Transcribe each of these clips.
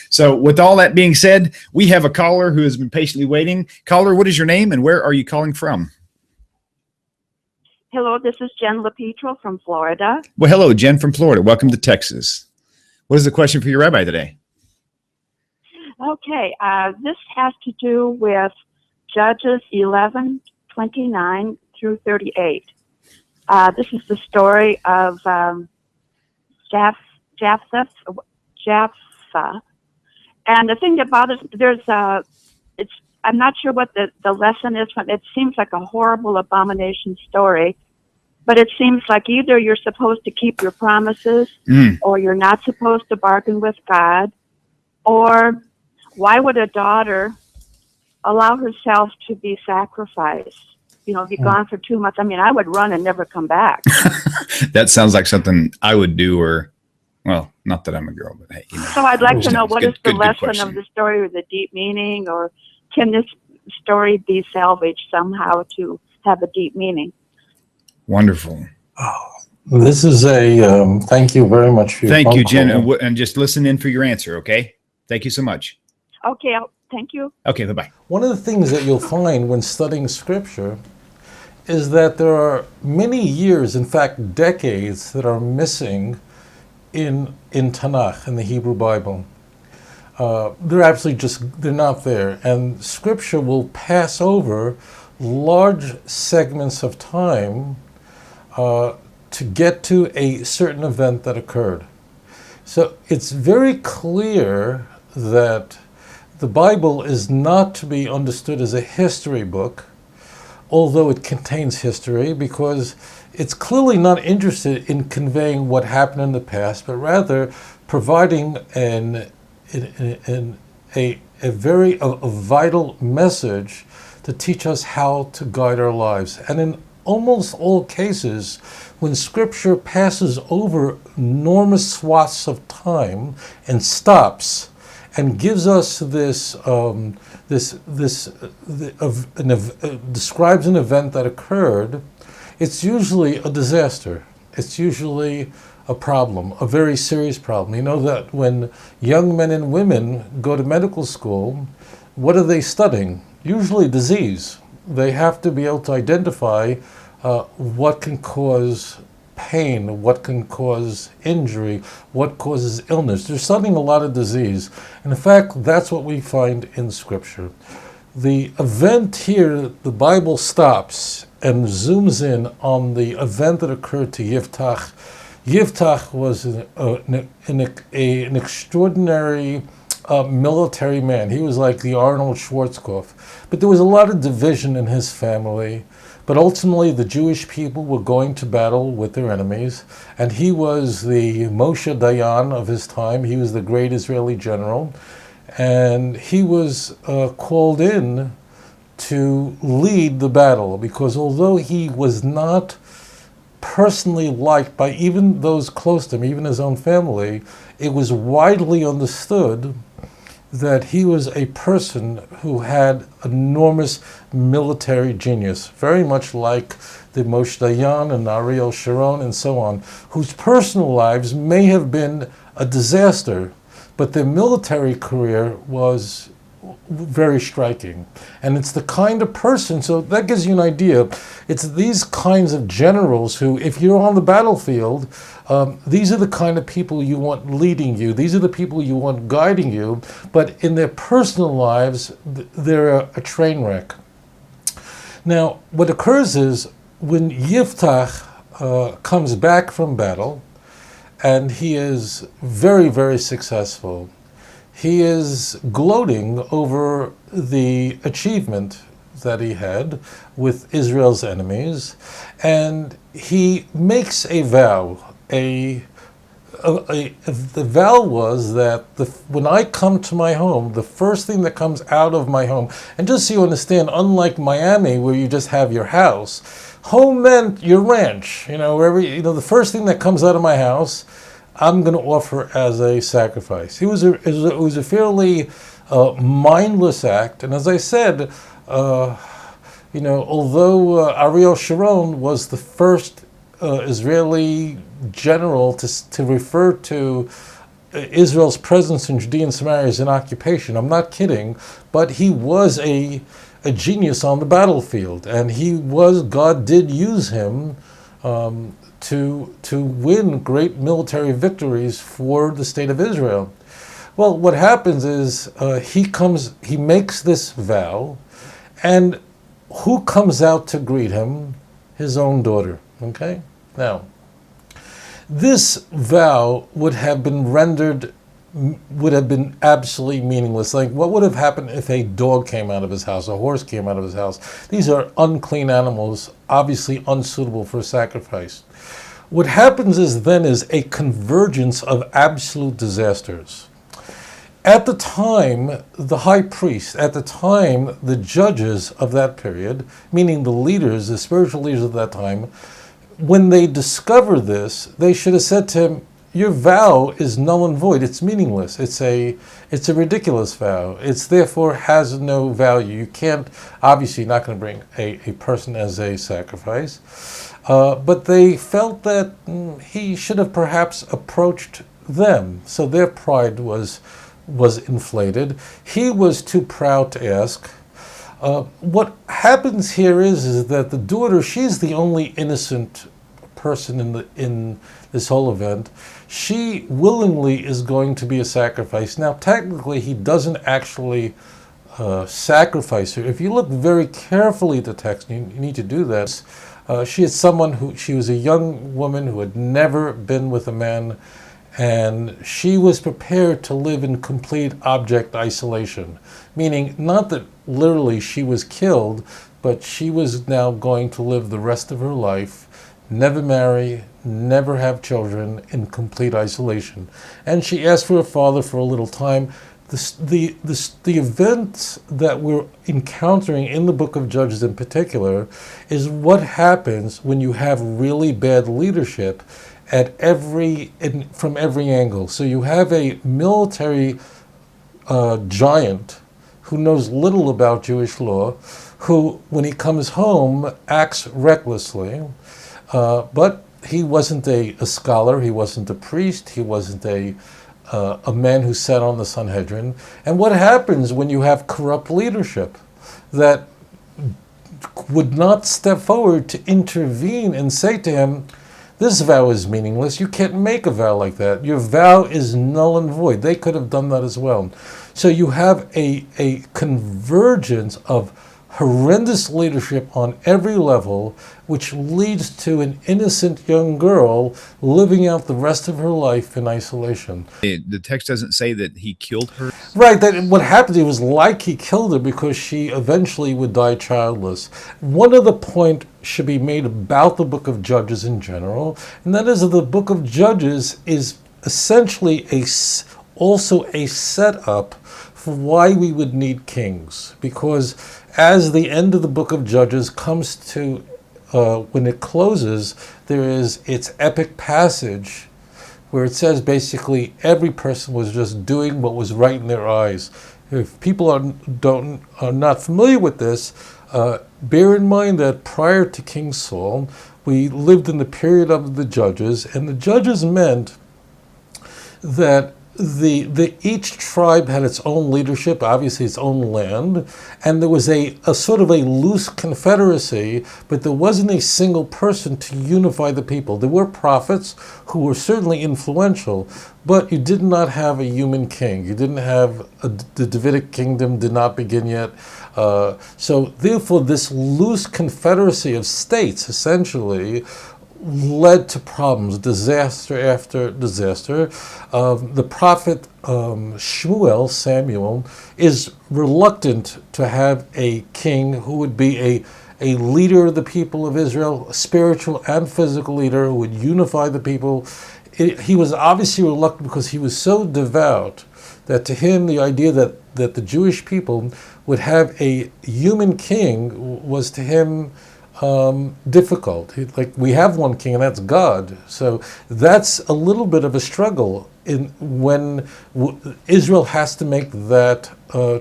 So with all that being said, we have a caller who has been patiently waiting. Caller, what is your name and where are you calling from? Hello, this is Jen LaPetro from Florida. Well, hello, Jen from Florida. Welcome to Texas. What is the question for your rabbi today? Okay, this has to do with Judges 11:29 through 38. This is the story of Jephthah. And the thing about it, I'm not sure what the lesson is. It seems like a horrible abomination story, but it seems like either you're supposed to keep your promises or you're not supposed to bargain with God, or why would a daughter allow herself to be sacrificed? Be gone for 2 months. I mean, I would run and never come back. That sounds like something I would do, or, well, not that I'm a girl, but hey. So I'd like to know what is the lesson of the story, or the deep meaning, or can this story be salvaged somehow to have a deep meaning? Wonderful. Oh, this is thank you very much for your Thank you, Jen, and just listen in for your answer, okay? Thank you so much. Okay, thank you. Okay, bye-bye. One of the things that you'll find when studying Scripture is that there are many years, in fact decades, that are missing in Tanakh, in the Hebrew Bible. They're not there. And Scripture will pass over large segments of time to get to a certain event that occurred. So it's very clear that the Bible is not to be understood as a history book, although it contains history, because it's clearly not interested in conveying what happened in the past, but rather providing a vital message to teach us how to guide our lives. And in almost all cases, when Scripture passes over enormous swaths of time and stops and gives us describes an event that occurred, it's usually a disaster. It's usually a problem, a very serious problem. You know that when young men and women go to medical school, what are they studying? Usually disease. They have to be able to identify what can cause pain, what can cause injury, what causes illness. They're studying a lot of disease. And in fact, that's what we find in Scripture. The event here, the Bible stops and zooms in on the event that occurred to Jephthah. Jephthah was an extraordinary military man. He was like the Arnold Schwarzkopf. But there was a lot of division in his family. But ultimately, the Jewish people were going to battle with their enemies, and he was the Moshe Dayan of his time. He was the great Israeli general, and he was called in to lead the battle, because although he was not personally liked by even those close to him, even his own family, it was widely understood that he was a person who had enormous military genius, very much like the Moshe Dayan and Ariel Sharon and so on, whose personal lives may have been a disaster, but their military career was very striking. And it's the kind of person, so that gives you an idea. It's these kinds of generals who, if you're on the battlefield, these are the kind of people you want leading you. These are the people you want guiding you. But in their personal lives, they're a train wreck. Now, what occurs is when Jephthah comes back from battle, and he is very, very successful, he is gloating over the achievement that he had with Israel's enemies, and he makes a vow. The vow was that when I come to my home, the first thing that comes out of my home, and just so you understand, unlike Miami where you just have your house, home meant your ranch. The first thing that comes out of my house, I'm going to offer as a sacrifice. It was a fairly mindless act, and as I said, although Ariel Sharon was the first Israeli general to refer to Israel's presence in Judea and Samaria is an occupation. I'm not kidding, but he was a genius on the battlefield, and God did use him to win great military victories for the state of Israel. Well, what happens is he makes this vow, and who comes out to greet him? His own daughter. Okay? Now, this vow would have been absolutely meaningless. Like, what would have happened if a dog came out of his house, a horse came out of his house? These are unclean animals, obviously unsuitable for sacrifice. What happens is a convergence of absolute disasters. At the time, the high priest, the judges of that period, meaning the leaders, the spiritual leaders of that time, when they discover this, they should have said to him, your vow is null and void. It's meaningless. It's a ridiculous vow. It's therefore has no value. You can't, obviously, not going to bring a person as a sacrifice. But they felt that he should have perhaps approached them. So their pride was inflated. He was too proud to ask. What happens here is that the daughter, she's the only innocent person in this whole event. She willingly is going to be a sacrifice. Now, technically, he doesn't actually sacrifice her. If you look very carefully at the text, you need to do this. She was a young woman who had never been with a man, and she was prepared to live in complete object isolation, meaning not that literally she was killed, but she was now going to live the rest of her life, never marry, never have children, in complete isolation. And she asked for her father for a little time. The events that we're encountering in the book of Judges in particular is what happens when you have really bad leadership from every angle. So you have a military giant who knows little about Jewish law, who, when he comes home, acts recklessly, but he wasn't a scholar, he wasn't a priest, he wasn't a man who sat on the Sanhedrin. And what happens when you have corrupt leadership that would not step forward to intervene and say to him, this vow is meaningless. You can't make a vow like that. Your vow is null and void. They could have done that as well. So you have a convergence of horrendous leadership on every level, which leads to an innocent young girl living out the rest of her life in isolation. The text doesn't say that he killed her. Right, that what happened, it was like he killed her because she eventually would die childless. One other point should be made about the book of Judges in general, and that is that the book of Judges is essentially also a setup for why we would need kings, because as the end of the book of Judges comes to, when it closes, there is its epic passage where it says basically every person was just doing what was right in their eyes. If people are not familiar with this, bear in mind that prior to King Saul, we lived in the period of the Judges, and the Judges meant that each tribe had its own leadership, obviously its own land, and there was a sort of a loose confederacy, but there wasn't a single person to unify the people. There were prophets who were certainly influential, but you did not have a human king. You didn't have the Davidic kingdom did not begin yet. So therefore, this loose confederacy of states essentially led to problems, disaster after disaster. The prophet Samuel, is reluctant to have a king who would be a leader of the people of Israel, a spiritual and physical leader who would unify the people. He was obviously reluctant because he was so devout that to him the idea that the Jewish people would have a human king was to him difficult. Like, we have one king, and that's God. So that's a little bit of a struggle when Israel has to make that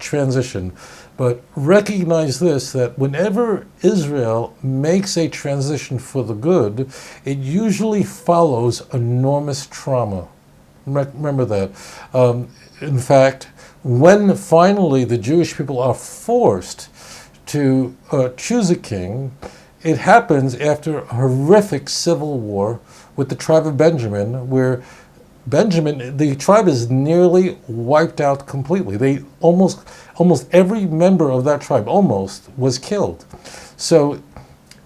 transition. But recognize this, that whenever Israel makes a transition for the good, it usually follows enormous trauma. Remember that. In fact, when finally the Jewish people are forced to choose a king, it happens after a horrific civil war with the tribe of Benjamin, where the tribe is nearly wiped out completely. They almost every member of that tribe was killed. So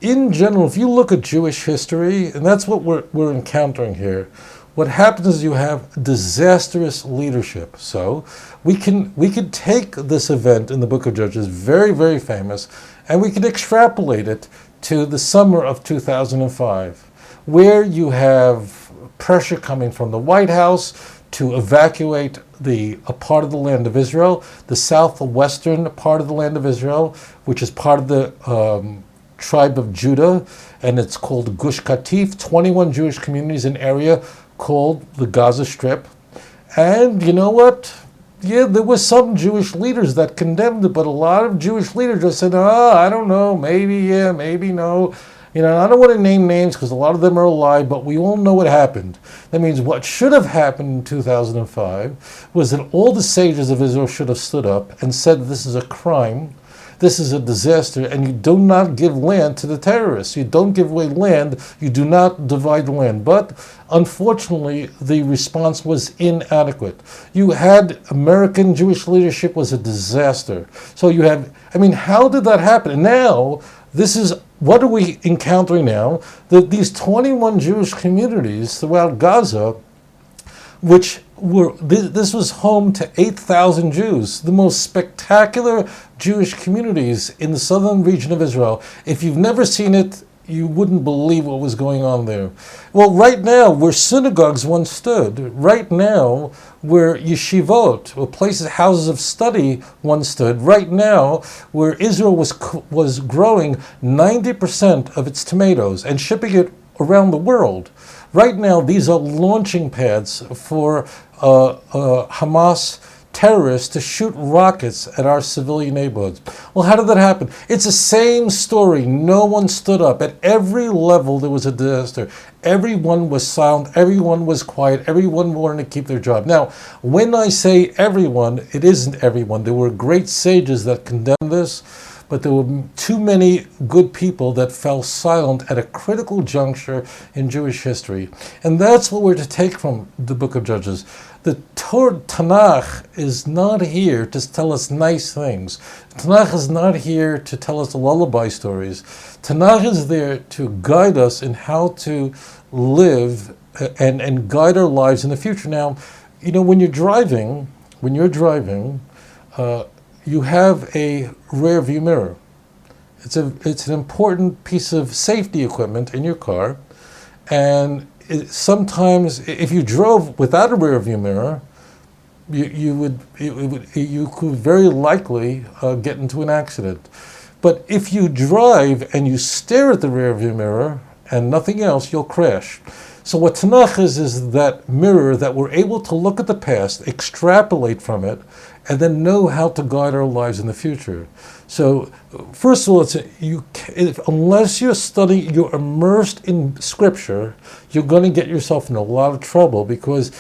in general, if you look at Jewish history, and that's what we're encountering here, what happens is you have disastrous leadership. So we can take this event in the book of Judges, very, very famous, and we can extrapolate it to the summer of 2005, where you have pressure coming from the White House to evacuate a part of the land of Israel, the southwestern part of the land of Israel, which is part of the tribe of Judah, and it's called Gush Katif, 21 Jewish communities in an area called the Gaza Strip. And you know what? Yeah, there were some Jewish leaders that condemned it, but a lot of Jewish leaders just said, I don't know, maybe yeah, maybe no. You know, I don't want to name names because a lot of them are alive, but we all know what happened. That means what should have happened in 2005 was that all the sages of Israel should have stood up and said this is a crime, this is a disaster, and you do not give land to the terrorists. You don't give away land, you do not divide land. But unfortunately, the response was inadequate. You had American Jewish leadership was a disaster. So you have, how did that happen? And now, what are we encountering now? That these 21 Jewish communities throughout Gaza, this was home to 8,000 Jews, the most spectacular Jewish communities in the southern region of Israel. If you've never seen it, you wouldn't believe what was going on there. Well, right now, where synagogues once stood, right now, where yeshivot, or places, houses of study once stood, right now, where Israel was growing 90% of its tomatoes and shipping it around the world. Right now, these are launching pads for Hamas terrorists to shoot rockets at our civilian neighborhoods. Well, how did that happen? It's the same story. No one stood up. At every level, there was a disaster. Everyone was silent. Everyone was quiet. Everyone wanted to keep their job. Now, when I say everyone, it isn't everyone. There were great sages that condemned this, but there were too many good people that fell silent at a critical juncture in Jewish history. And that's what we're to take from the book of Judges. The Tanakh is not here to tell us nice things. Tanakh is not here to tell us lullaby stories. Tanakh is there to guide us in how to live and guide our lives in the future. Now, when you're driving, you have a rear view mirror. It's an important piece of safety equipment in your car, and sometimes if you drove without a rear view mirror, you could very likely get into an accident. But if you drive and you stare at the rear view mirror and nothing else, you'll crash. So what Tanakh is that mirror that we're able to look at the past, extrapolate from it, and then know how to guide our lives in the future. So, first of all, unless you're studying, you're immersed in Scripture, you're going to get yourself in a lot of trouble, because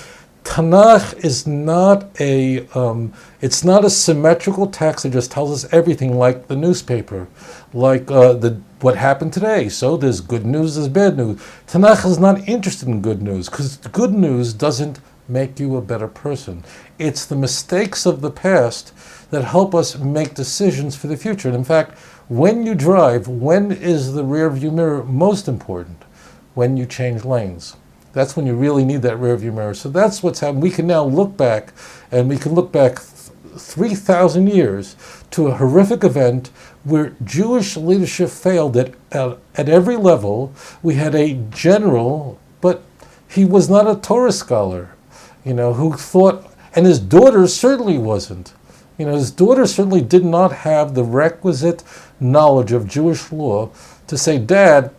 Tanakh is not it's not a symmetrical text that just tells us everything like the newspaper, like what happened today. So there's good news, there's bad news. Tanakh is not interested in good news, because good news doesn't make you a better person. It's the mistakes of the past that help us make decisions for the future. And in fact, when you drive, when is the rear view mirror most important? When you change lanes. That's when you really need that rear view mirror. So that's what's happened. We can now look back, and we can look back 3,000 years to a horrific event where Jewish leadership failed at every level. We had a general, but he was not a Torah scholar, who thought, and his daughter certainly wasn't. His daughter certainly did not have the requisite knowledge of Jewish law to say, Dad,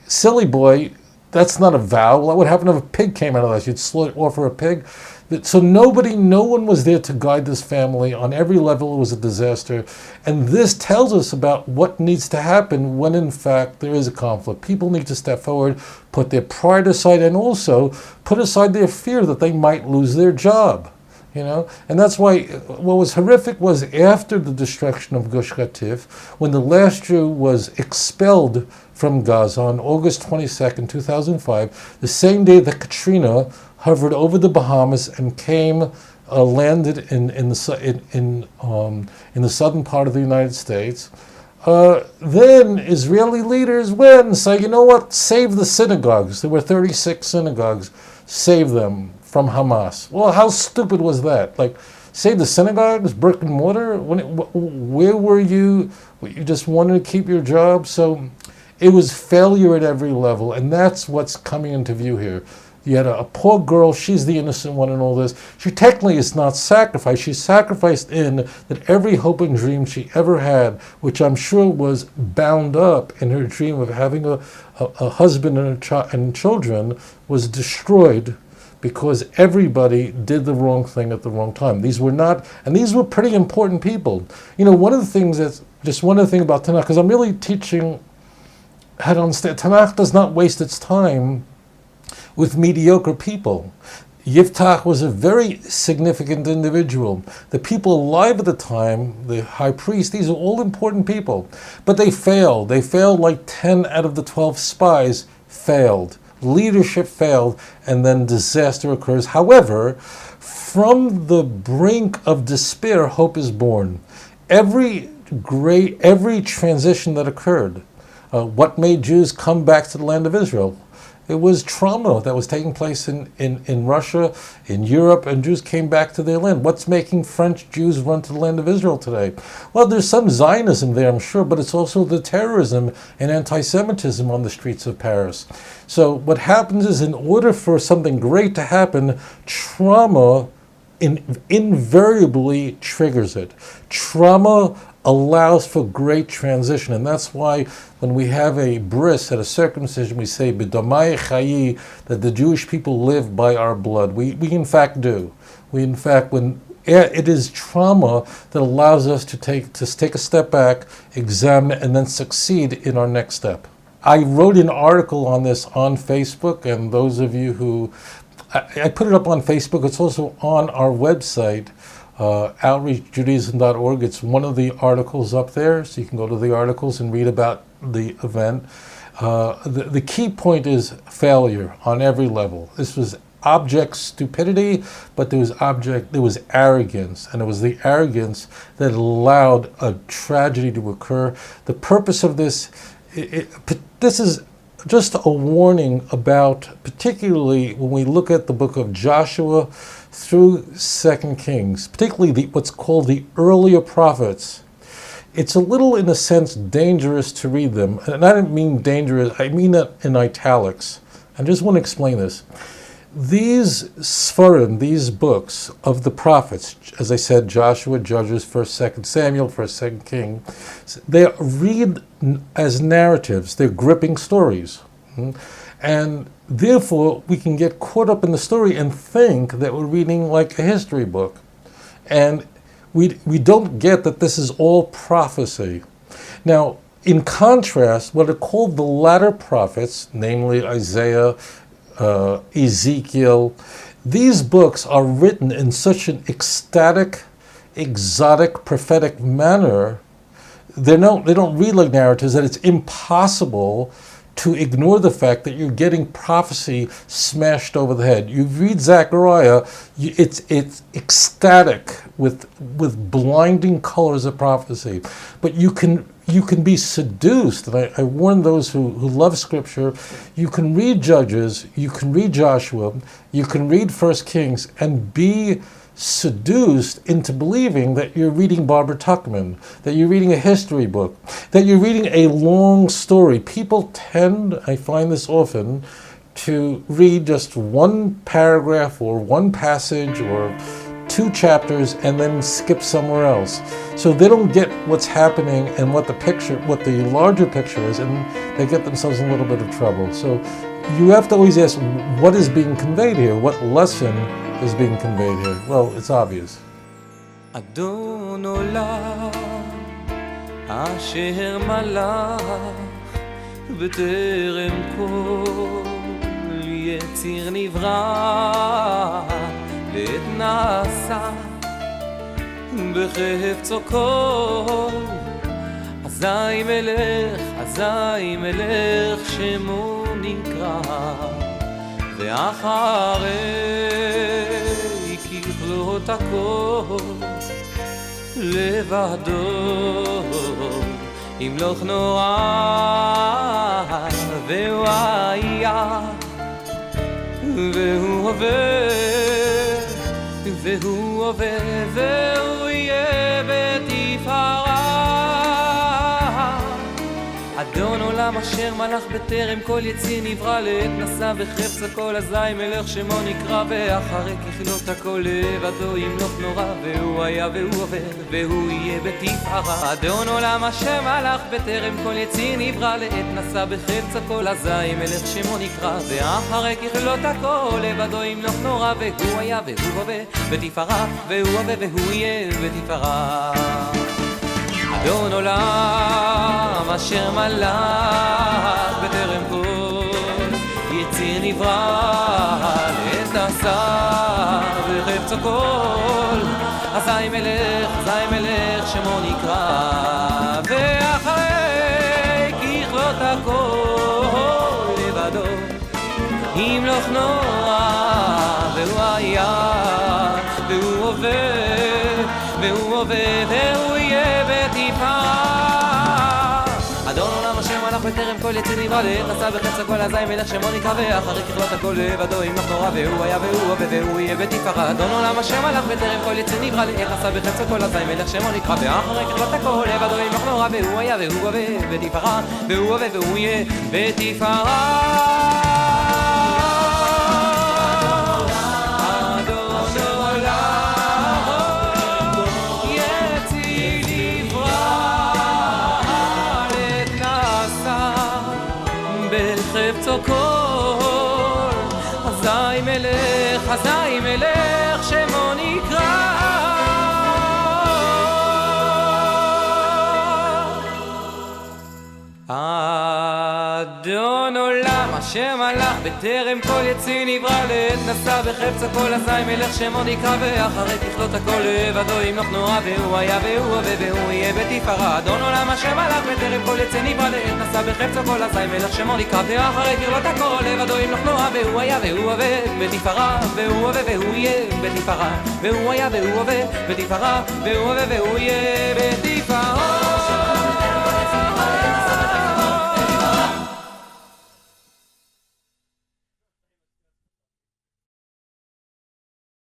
silly boy, that's not a vow. What would happen if a pig came out of that? You'd offer a pig? So no one was there to guide this family. On every level, it was a disaster. And this tells us about what needs to happen when, in fact, there is a conflict. People need to step forward, put their pride aside, and also put aside their fear that they might lose their job. And that's why what was horrific was after the destruction of Gush Katif, when the last Jew was expelled from Gaza on August 22nd, 2005, the same day that Katrina hovered over the Bahamas and landed in the southern part of the United States. Then Israeli leaders went and said, you know what, save the synagogues. There were 36 synagogues. Save them from Hamas. Well, how stupid was that? Like, save the synagogues, brick and mortar? Where were you? You just wanted to keep your job? So it was failure at every level, and that's what's coming into view here. You had a poor girl, she's the innocent one in all this. She technically is not sacrificed. She's sacrificed in that every hope and dream she ever had, which I'm sure was bound up in her dream of having a husband and children, was destroyed because everybody did the wrong thing at the wrong time. These were pretty important people. One of the things about Tanakh, because I'm really teaching how to understand, Tanakh does not waste its time with mediocre people. Jephthah was a very significant individual. The people alive at the time, the high priest, these are all important people. But they failed. They failed like 10 out of the 12 spies failed. Leadership failed, and then disaster occurs. However, from the brink of despair, hope is born. Every transition that occurred, what made Jews come back to the land of Israel? It was trauma that was taking place in Russia, in Europe, and Jews came back to their land. What's making French Jews run to the land of Israel today? Well, there's some Zionism there, I'm sure, but it's also the terrorism and anti-Semitism on the streets of Paris. So what happens is, in order for something great to happen, trauma invariably triggers it. Trauma allows for great transition, and that's why when we have a bris at a circumcision, we say "B'domai chayi," that the Jewish people live by our blood. We in fact do. When it is trauma that allows us to take a step back, examine, and then succeed in our next step. I wrote an article on this on Facebook, and those of you who I put it up on Facebook. It's also on our website. outreachjudaism.org. It's one of the articles up there, so you can go to the articles and read about the event. The key point is failure on every level. This was abject stupidity, but there was arrogance, and it was the arrogance that allowed a tragedy to occur. The purpose of this is just a warning about, particularly when we look at the book of Joshua through 2 Kings, particularly what's called the earlier prophets. It's a little, in a sense, dangerous to read them. And I don't mean dangerous, I mean that in italics. I just want to explain this. These Sfarim, these books of the prophets, as I said, Joshua, Judges, 1st, 2nd Samuel, 1st, 2nd King, they read as narratives. They're gripping stories. And therefore, we can get caught up in the story and think that we're reading like a history book. And we don't get that this is all prophecy. Now, in contrast, what are called the latter prophets, namely Isaiah, Ezekiel, these books are written in such an ecstatic, exotic, prophetic manner. They don't read like narratives, that it's impossible to ignore the fact that you're getting prophecy smashed over the head. You read Zechariah, it's ecstatic with blinding colors of prophecy. But you can be seduced, and I warn those who love Scripture. You can read Judges, you can read Joshua, you can read 1st Kings, and be seduced into believing that you're reading Barbara Tuchman, that you're reading a history book, that you're reading a long story. People tend, I find this often, to read just one paragraph or one passage or 2 chapters and then skip somewhere else. So they don't get what's happening and what the larger picture is, and they get themselves in a little bit of trouble. So You have to always ask, what is being conveyed here? What lesson is being conveyed here? Well, it's obvious. אדון עולם אשר מלך בטרם כל יציר נברא לעת נעשה בחפצו כל אזי מלך שמו נקרא ואחרי ככלות הכל לבדו ימלוך נורא והוא היה והוא הווה והוא יהיה בתפארה אדון עולם אשר מלך בטרם כל יציר נברא לעת נשא בחפץ הכל אזי מלך שמו נקרא ואחרי ככלות הכל לבדו ימלוך נורא והוא היה והוא הווה והוא יהיה בתפארה אדון עולם אשר מלך בטרם כל יציר נברא לעת נשא בחפץ הכל אזי מלך שמו נקרא ואחרי ככלות הכל לבדו ימלוך נורא והוא היה והוא הווה בתפארה והוא הווה והוא יהיה בתפארה אדון עולם אשר מלך בטרם כל יציר נברא לעת נעשה בחפצו כל אזי מלך שמו נקרא ואחרי ככלות הכל לבדו ימלוך נורא והוא היה והוא הווה והוא יהיה בתפארה אדון עולם אשר מלך בטרם כל יציר נברא לעת נשא בחפץ הכל אזי מלך שמו נקרא ואחרי ככלות הכל לבדו ימלוך נורא והוא היה והוא הווה והוא יהיה בתפארה אדון עולם אשר מלך בטרם כל יציר נברא לעת נשא בחפץ הכל אזי מלך שמו נקרא ואחרי ככלות הכל לבדו ימלוך נורא והוא היה והוא הווה בתפארה והוא הווה והוא יהיה בתפארה בחפצו כל אזי מלך שמו נקרא אדון עולם אשר מלך בטרם כל יציר נברא לעת נשא בחפץ הכל אזי מלך שמו נקרא ואחרי ככלות הכל לבדו ימלוך נורא והוא היה והוא הווה והוא יהיה בתפארה אדון עולם אשר מלך בטרם כל יציר נברא לעת נשא בחפץ הכל אזי מלך שמו נקרא ואחרי ככלות הכל לבדו ימלוך נורא והוא היה והוא הווה בתפארה והוא הווה והוא יהיה בתפארה והוא היה והוא הווה בתפארה והוא הווה והוא יהיה בתפארה